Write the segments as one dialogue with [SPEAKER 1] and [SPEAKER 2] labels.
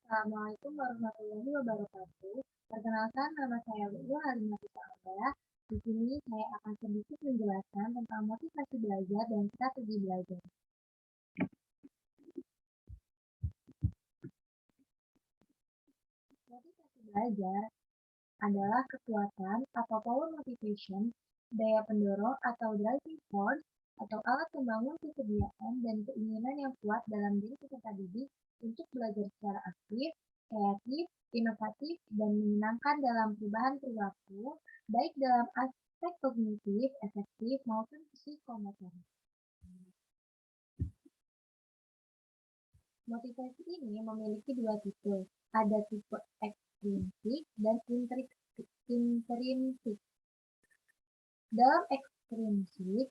[SPEAKER 1] Assalamualaikum warahmatullahi wabarakatuh. Perkenalkan, nama saya Lulu Halimatusa Ambaya. Di sini saya akan sedikit menjelaskan tentang motivasi belajar dan strategi belajar. Motivasi belajar adalah kekuatan atau power motivation, daya pendorong atau driving force, atau alat pembangun kesediaan dan keinginan yang kuat dalam diri peserta didik untuk belajar secara aktif, kreatif, inovatif, dan menyenangkan dalam perubahan perilaku, baik dalam aspek kognitif, efektif, maupun psikomotor. Motivasi ini memiliki dua tipe, ada tipe ekstrinsik dan intrinsik. Dalam ekstrinsik,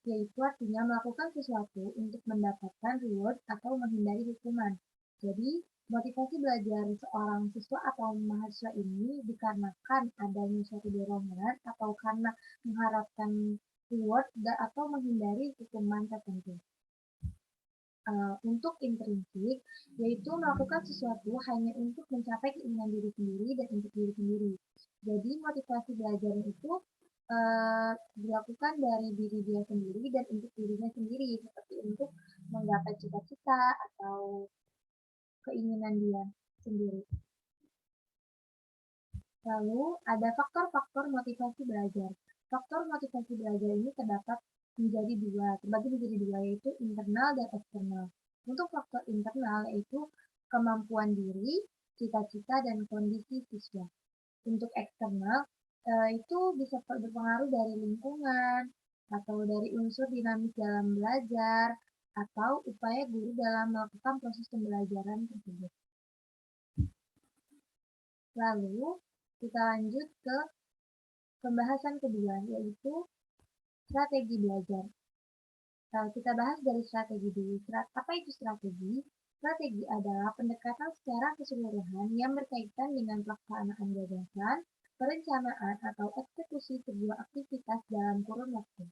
[SPEAKER 1] yaitu artinya melakukan sesuatu untuk mendapatkan reward atau menghindari hukuman. Jadi, motivasi belajar seorang siswa atau mahasiswa ini dikarenakan adanya suatu dorongan atau karena mengharapkan reward atau menghindari hukuman tertentu. Untuk intrinsik, yaitu melakukan sesuatu hanya untuk mencapai keinginan diri sendiri dan untuk diri sendiri. Jadi motivasi belajar itu dilakukan dari diri dia sendiri dan untuk dirinya sendiri, seperti untuk menggapai cita-cita atau keinginan dia sendiri. Lalu ada faktor-faktor motivasi belajar. Faktor motivasi belajar ini terbagi menjadi dua, yaitu internal dan eksternal. Untuk faktor internal yaitu kemampuan diri, cita-cita, dan kondisi siswa. Untuk eksternal itu bisa berpengaruh dari lingkungan, atau dari unsur dinamis dalam belajar, atau upaya guru dalam melakukan proses pembelajaran tersebut. Lalu kita lanjut ke pembahasan kedua, yaitu strategi belajar. Kita bahas dari strategi dulu. Apa itu strategi? Strategi adalah pendekatan secara keseluruhan yang berkaitan dengan pelaksanaan gagasan, perencanaan, atau eksekusi sebuah aktivitas dalam kurun waktu.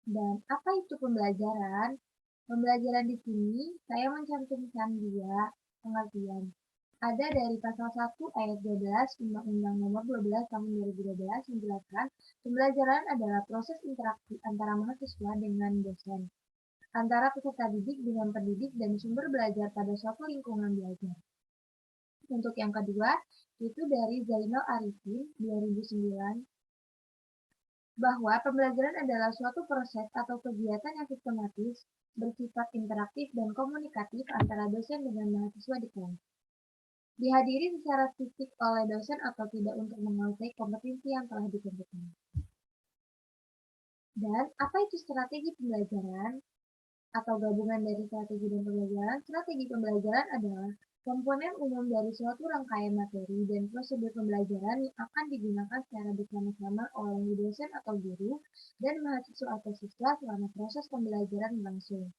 [SPEAKER 1] Dan apa itu pembelajaran? Pembelajaran di sini saya mencantumkan dua pengertian. Ada dari pasal 1 ayat 12 Undang-Undang Nomor 12 Tahun 2012 menjelaskan pembelajaran adalah proses interaksi antara mahasiswa dengan dosen, antara peserta didik dengan pendidik dan sumber belajar pada suatu lingkungan belajar. Untuk yang kedua, itu dari Zainal Arifin 2009, bahwa pembelajaran adalah suatu proses atau kegiatan yang sistematis, bersifat interaktif dan komunikatif antara dosen dengan mahasiswa di kelas. Dihadiri secara fisik oleh dosen atau tidak untuk menguasai kompetensi yang telah ditentukan. Dan apa itu strategi pembelajaran atau gabungan dari strategi dan pembelajaran? Strategi pembelajaran adalah komponen umum dari suatu rangkaian materi dan prosedur pembelajaran yang akan digunakan secara bersama-sama oleh dosen atau guru dan mahasiswa atau siswa selama proses pembelajaran berlangsung.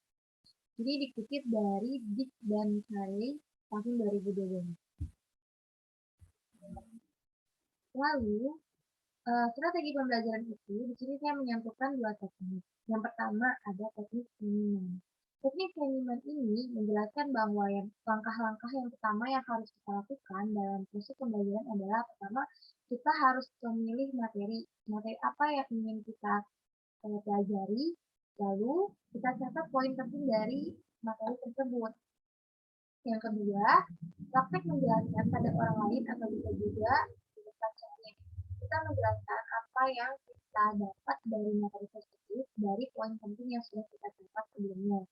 [SPEAKER 1] Jadi dikutip dari Dick dan Carey tahun 2012. Lalu, strategi pembelajaran itu, di sini saya menyatukan dua teknik. Yang pertama ada teknik Kahneman. Teknik Kahneman ini menjelaskan bahwa langkah-langkah yang pertama yang harus kita lakukan dalam proses pembelajaran adalah pertama, kita harus memilih materi apa yang ingin kita pelajari, lalu kita catat poin penting dari materi tersebut. Yang kedua, praktek menjelaskan pada orang lain atau bisa juga kita menjelaskan apa yang kita dapat dari materi tersebut dari poin penting yang sudah kita catat sebelumnya.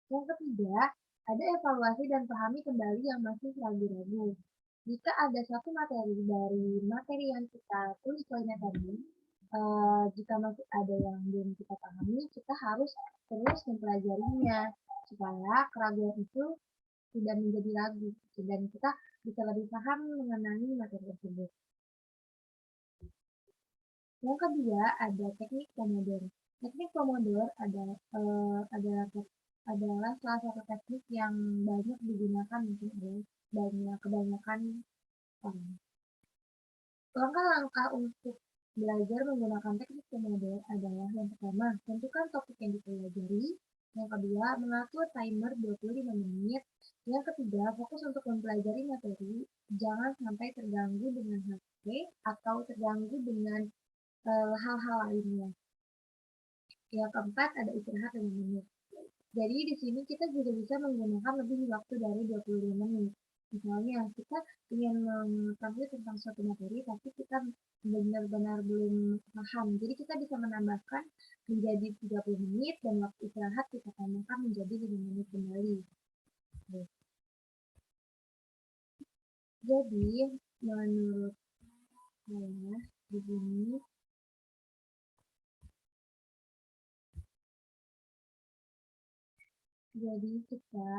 [SPEAKER 1] Yang ketiga, ada evaluasi dan pahami kembali yang masih ragu-ragu. Jika ada satu materi dari materi yang kita tulis poinnya tadi, jika masih ada yang belum kita pahami, kita harus terus mempelajarinya supaya keraguan itu tidak menjadi ragu dan kita bisa lebih paham mengenai materi tersebut. Yang kedua ada teknik Pomodoro. Teknik Pomodoro adalah salah satu teknik yang banyak digunakan mungkin oleh kebanyakan orang. Langkah-langkah untuk belajar menggunakan teknik Pomodoro adalah yang pertama, tentukan topik yang dipelajari. Yang kedua, mengatur timer 25 menit. Yang ketiga, fokus untuk mempelajari materi. Jangan sampai terganggu dengan HP atau terganggu dengan hal-hal lainnya. Yang keempat, ada istirahat 5 menit. Jadi di sini kita juga bisa menggunakan lebih waktu dari 25 menit. Misalnya kita ingin mengetahui tentang suatu materi tapi kita benar-benar belum paham. Jadi kita bisa menambahkan menjadi 30 menit dan waktu istirahat kita tambahkan menjadi 5 menit kembali. Jadi menurut saya di sini jadi kita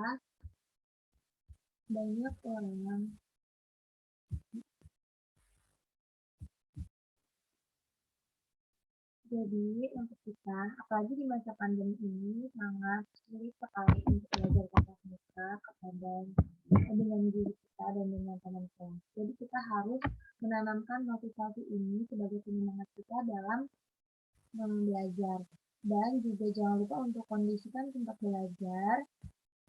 [SPEAKER 1] banyak orang jadi untuk kita, apalagi di masa pandemi ini sangat sulit sekali untuk belajar tatap muka kepada dengan diri kita dan dengan teman kelas. Jadi kita harus menanamkan motivasi ini sebagai penyemangat kita dalam belajar. Dan juga jangan lupa untuk kondisikan tempat belajar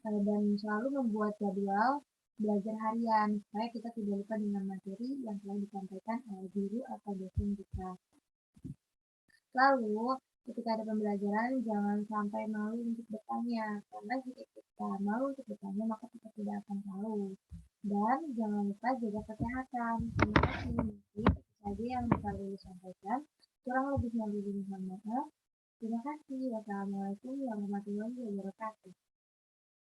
[SPEAKER 1] dan selalu membuat jadwal belajar harian supaya kita tidak lupa dengan materi yang telah disampaikan oleh guru atau dosen kita. Lalu, ketika ada pembelajaran, jangan sampai malu untuk bertanya, karena jika kita malu untuk bertanya, maka kita tidak akan tahu. Dan jangan lupa jaga kesehatan. Terima kasih. Mungkin itu saja yang bisa Lili sampaikan. Kurang lebihnya Lili mohon maaf. Terima kasih. Wassalamualaikum warahmatullahi wabarakatuh.